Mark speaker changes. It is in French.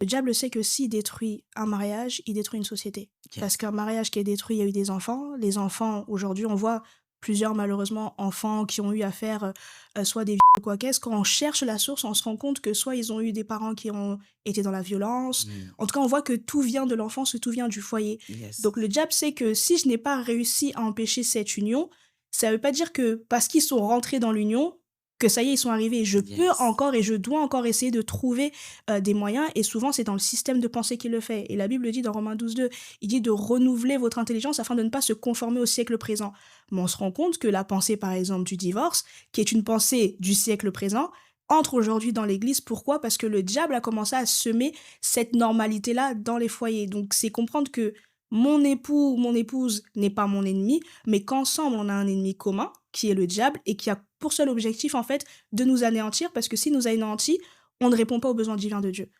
Speaker 1: Le diable sait que s'il détruit un mariage, il détruit une société. Parce
Speaker 2: Yes.
Speaker 1: qu'un mariage qui est détruit, il y a eu des enfants. Les enfants, aujourd'hui, on voit plusieurs, malheureusement, enfants qui ont eu à faire, soit des ou quoi qu'est-ce. Quand on cherche la source, on se rend compte que soit ils ont eu des parents qui ont été dans la violence.
Speaker 2: Mm.
Speaker 1: En tout cas, on voit que tout vient de l'enfance, tout vient du foyer.
Speaker 2: Yes.
Speaker 1: Donc le diable sait que si je n'ai pas réussi à empêcher cette union, ça ne veut pas dire que parce qu'ils sont rentrés dans l'union, que ça y est, ils sont arrivés. Je peux
Speaker 2: Yes.
Speaker 1: encore et je dois encore essayer de trouver des moyens, et souvent c'est dans le système de pensée qu'il le fait. Et la Bible dit dans Romains 12:2, il dit de renouveler votre intelligence afin de ne pas se conformer au siècle présent. Mais on se rend compte que la pensée, par exemple, du divorce, qui est une pensée du siècle présent, entre aujourd'hui dans l'Église. Pourquoi? Parce que le diable a commencé à semer cette normalité-là dans les foyers. Donc c'est comprendre que mon époux ou mon épouse n'est pas mon ennemi, mais qu'ensemble on a un ennemi commun, qui est le diable, et qui a pour seul objectif, en fait, de nous anéantir, parce que s'il nous anéantit, on ne répond pas aux besoins divins de Dieu.